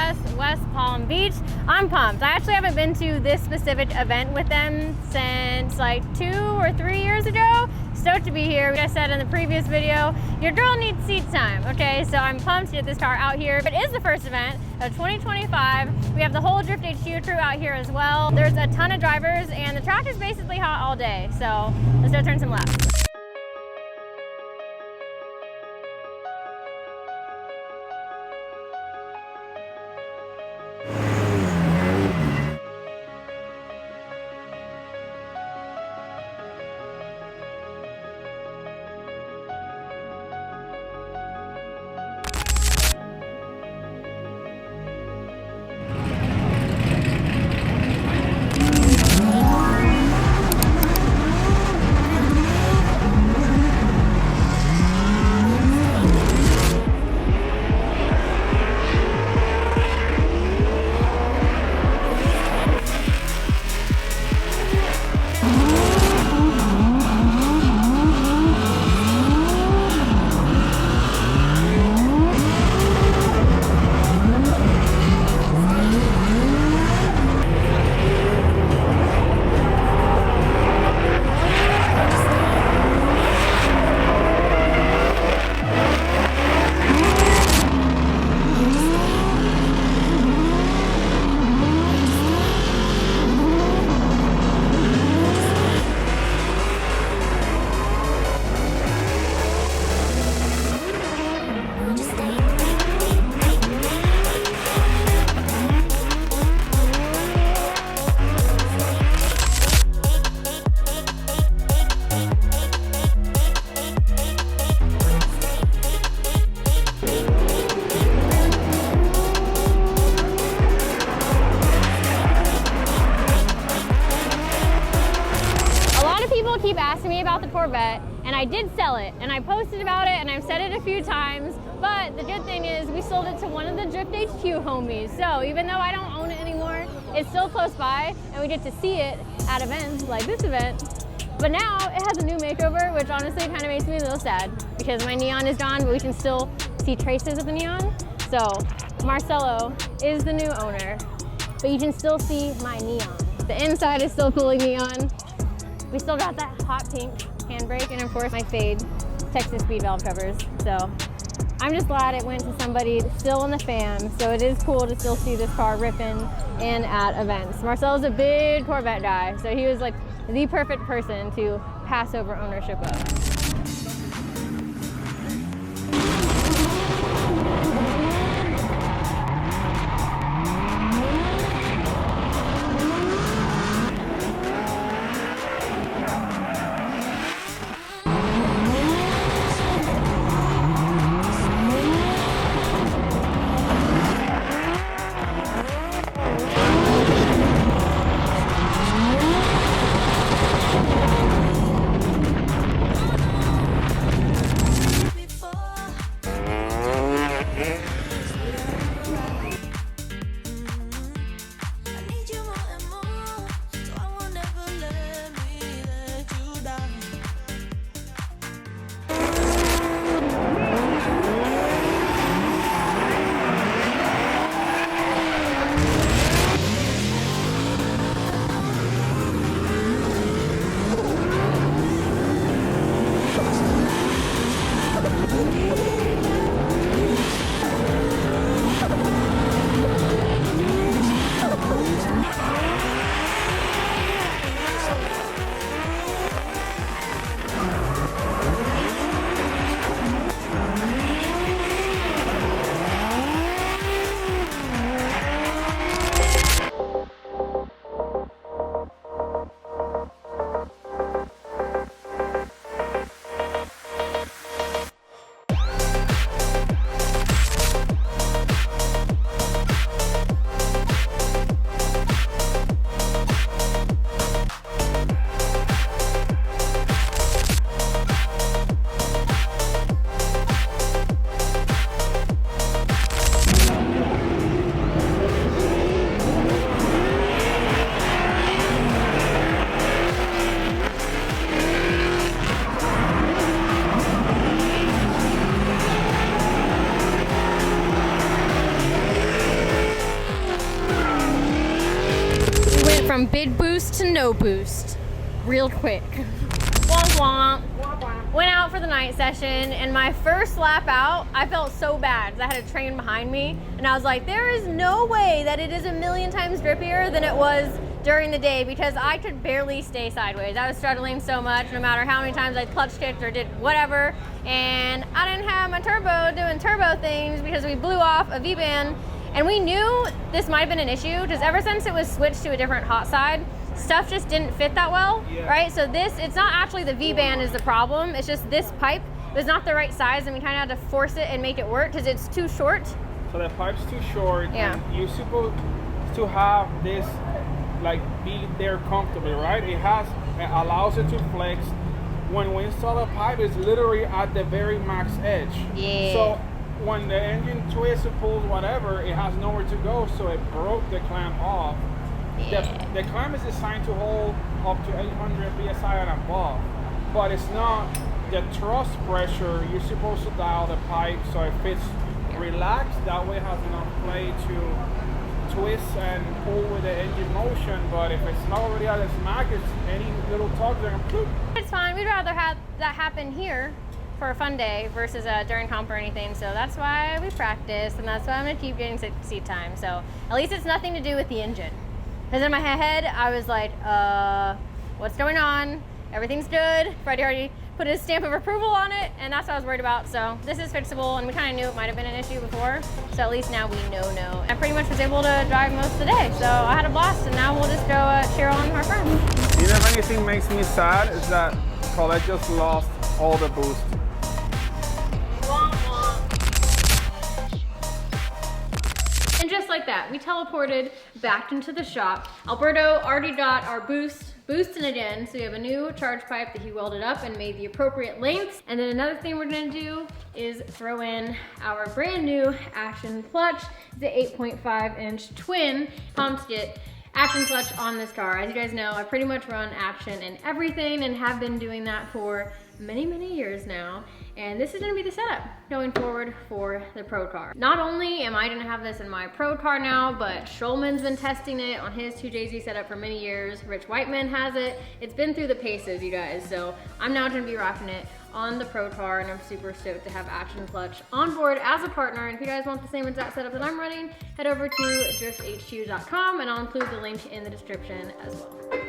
Northwest West Palm Beach. I'm pumped. I actually haven't been to this specific event with them since like 2 or 3 years ago. Stoked to be here. Like I said in the previous video, your girl needs seat time, okay? So I'm pumped to get this car out here. It is the first event of 2025. We have the whole Drift HQ crew out here as well. There's a ton of drivers and the track is basically hot all day. So let's go turn some laps. Keep asking me about the Corvette, and I did sell it, and I posted about it, and I've said it a few times, but the good thing is we sold it to one of the Drift HQ homies, so even though I don't own it anymore, it's still close by, and we get to see it at events like this event. But now it has a new makeover, which honestly kind of makes me a little sad, because my neon is gone, but we can still see traces of the neon. So Marcelo is the new owner, but you can still see my neon. The inside is still fully neon. We still got that hot pink handbrake, and of course my Fade Texas speed valve covers. So I'm just glad it went to somebody still in the fam. So it is cool to still see this car ripping in at events. Marcel's a big Corvette guy, so he was like the perfect person to pass over ownership of. from big boost to no boost real quick. Womp womp. Went out for the night session, and my first lap out, I felt so bad because I had a train behind me, and I was like, there is no way that it is a million times drippier than it was during the day, because I could barely stay sideways. I was struggling so much, no matter how many times I clutch kicked or did whatever, and I didn't have my turbo doing turbo things because we blew off a V-band, and we knew this might have been an issue because ever since it was switched to a different hot side, stuff just didn't fit that well, right? So it's not actually the V-band is the problem, it's just this pipe was not the right size, and we kind of had to force it and make it work because it's too short. So the pipe's too short, and you're supposed to have this like be there comfortably, right? It allows it to flex. When we install a pipe, it's literally at the very max edge. Yeah. So when the engine twists or pulls whatever, it has nowhere to go, so it broke the clamp off. Yeah. The clamp is designed to hold up to 800 psi and above, but it's not the thrust pressure. You're supposed to dial the pipe so it fits relaxed. That way it has enough play to twist and pull with the engine motion. But if it's not already at its max, it's any little tug there. It's fine. We'd rather have that happen here for a fun day versus during comp or anything. So that's why we practice, and that's why I'm gonna keep getting seat time. So at least it's nothing to do with the engine. Because in my head, I was like, what's going on? Everything's good. Freddie already put his stamp of approval on it, and that's what I was worried about. So this is fixable, and we kind of knew it might have been an issue before. So at least now we know. I pretty much was able to drive most of the day. So I had a blast, and now we'll just go cheer on our friends. You know, if anything makes me sad is that Collete just lost all the boost. And just like that, we teleported back into the shop. Alberto already got our boosting it in, so we have a new charge pipe that he welded up and made the appropriate lengths. And then another thing we're gonna do is throw in our brand new action clutch, the 8.5-inch twin Comskit action clutch on this car. As you guys know, I pretty much run action in everything and have been doing that for many years now. And this is gonna be the setup going forward for the Pro car. Not only am I gonna have this in my Pro car now, but Schulman's been testing it on his 2JZ setup for many years. Rich Whiteman has it. It's been through the paces, you guys. So I'm now gonna be rocking it on the Pro car, and I'm super stoked to have action clutch on board as a partner. And if you guys want the same exact setup that I'm running, head over to drifthq.com, and I'll include the link in the description as well.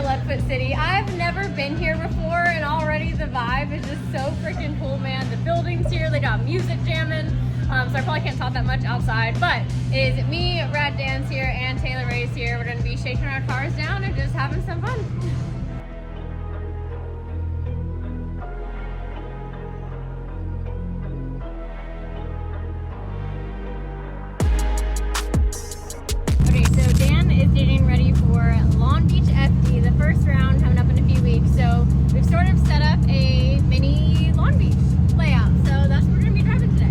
Leadfoot City. I've never been here before, and already the vibe is just so freaking cool, man. The buildings here, they got music jamming, so I probably can't talk that much outside, but it is me, Rad Dan's here, and Taylor Ray's here. We're going to be shaking our cars down and just having some fun. Okay, so Dan is getting ready for Long Beach FD, the first round coming up in a few weeks. So we've sort of set up a mini Long Beach layout. So that's what we're going to be driving today.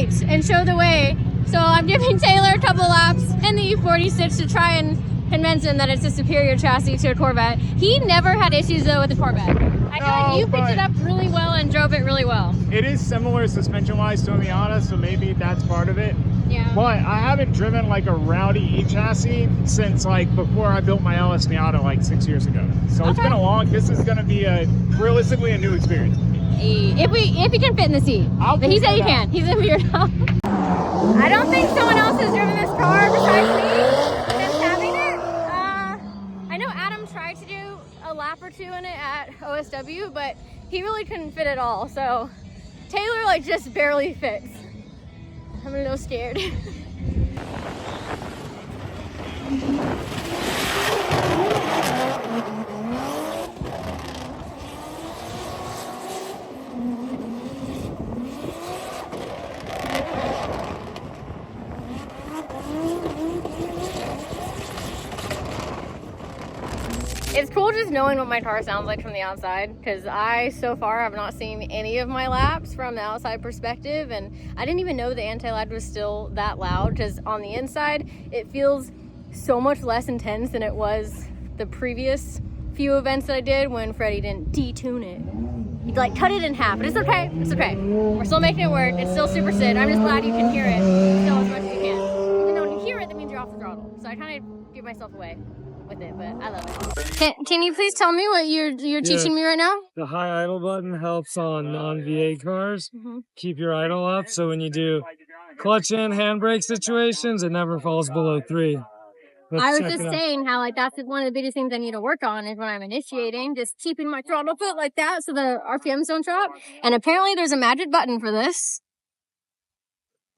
right and show the way. So I'm giving Taylor a couple laps in the E46 to try and convince him that it's a superior chassis to a Corvette. He never had issues though with the Corvette. I feel like you picked it up really well and drove it really well. It is similar suspension-wise to a Miata, so maybe that's part of it. Yeah. But I haven't driven like a rowdy E-chassis since like before I built my LS Miata like 6 years ago. So it's been a long, this is gonna be realistically a new experience. If he can fit in the seat. But he said he can. He's gonna figure it out. I don't think someone else has driven this car besides me since having it. I know Adam tried to do a lap or two in it at OSW, but he really couldn't fit at all. So Taylor like just barely fits. I'm a little scared. It's cool just knowing what my car sounds like from the outside, because I so far have not seen any of my laps from the outside perspective, and I didn't even know the anti-lag was still that loud, because on the inside it feels so much less intense than it was the previous few events that I did when Freddie didn't detune it. He'd like cut it in half, but it's okay, it's okay. We're still making it work, it's still super sit. I'm just glad you can hear it still as much as you can. Even though when you hear it, that means you're off the throttle. So I kind of give myself away with it, but I love it. Can you please tell me what you're teaching me right now? The high idle button helps on non-V8 cars. Keep your idle up, so when you do clutch in handbrake situations, it never falls below 3. I was just saying how like that's one of the biggest things I need to work on is when I'm initiating, just keeping my throttle foot like that so the RPMs don't drop. And apparently there's a magic button for this.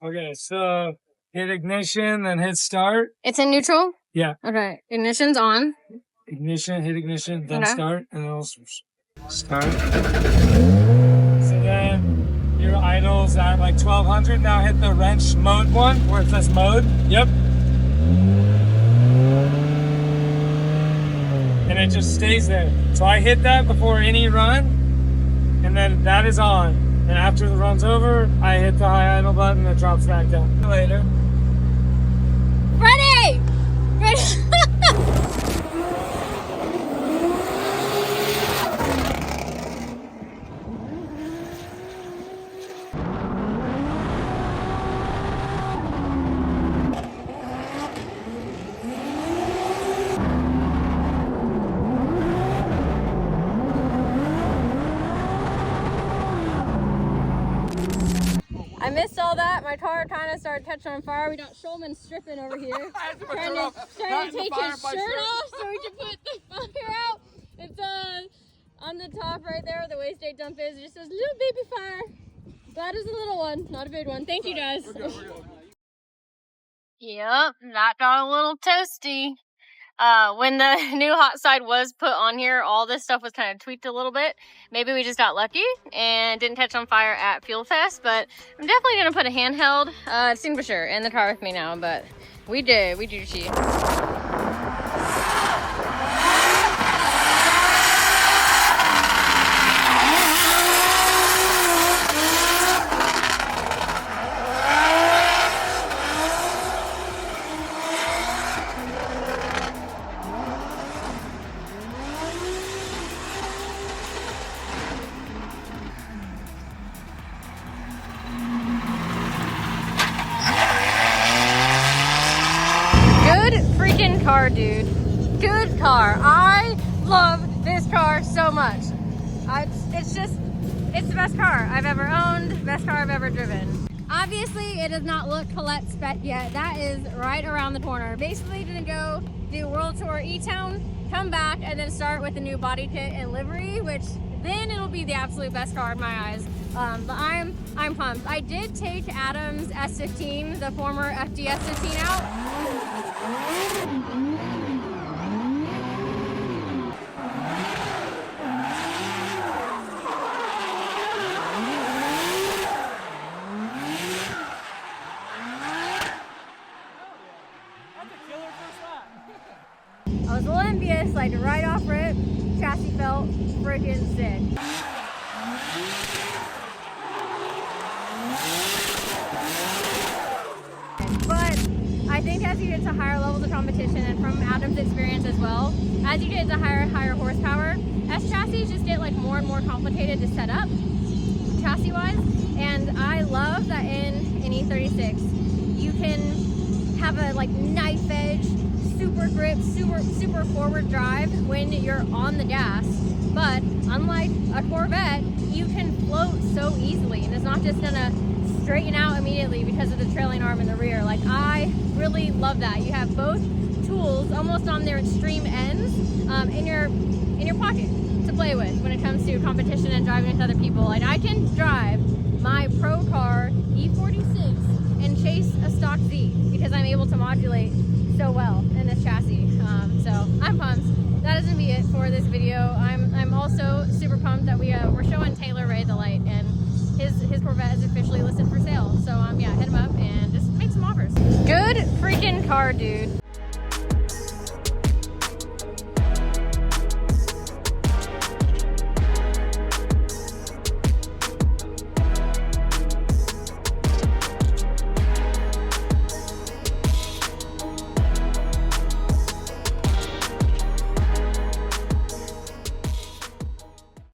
Okay, so hit ignition, then hit start. It's in neutral? Yeah. Okay, ignition's on. Ignition, hit ignition, then Okay. start, and then it'll start. So then your idle's at like 1200. Now hit the wrench mode one, where it says mode. Yep. And it just stays there. So I hit that before any run, and then that is on. And after the run's over, I hit the high idle button and it drops back down. Later. Ready! Ready! I missed all that. My car kind of started catching on fire. We got Shulman stripping over here. trying to take his shirt off so we can put the fire out. It's on the top right there where the waste date dump is. It just says little baby fire. That is a little one, not a big one. Thank you guys. Yep, that got a little toasty. When the new hot side was put on here, all this stuff was kind of tweaked a little bit. Maybe we just got lucky and didn't catch on fire at Fuel Fest, but I'm definitely gonna put a handheld extinguisher in the car with me now, but we did cheat. Car, dude. Good car. I love this car so much. It's the best car I've ever owned, best car I've ever driven. Obviously, it does not look Collete spec yet. That is right around the corner. Basically, gonna go do World Tour E-Town, come back, and then start with the new body kit and livery, which then it'll be the absolute best car in my eyes. But I'm pumped. I did take Adam's S15, the former FD S15 out. I was a little envious, like right off rip, chassis felt freaking sick. But I think as you get to higher levels of competition, and from Adam's experience as well, as you get to higher horsepower, S chassis just get like more and more complicated to set up chassis wise. And I love that in an E36 you can have a like knife edge, super grip, super forward drive when you're on the gas. But unlike a Corvette, you can float so easily, and it's not just gonna straighten out immediately because of the trailing arm in the rear. Like, I really love that. You have both tools almost on their extreme ends in your pocket to play with when it comes to competition and driving with other people. Like, I can drive my pro car E46 and chase a stock Z because I'm able to modulate so well in this chassis. So I'm pumped. That doesn't be it for this video. I'm also super pumped that we're showing Taylor Ray the light, and his Corvette is officially listed for sale. So yeah, hit him up and just make some offers. Good freaking car, dude.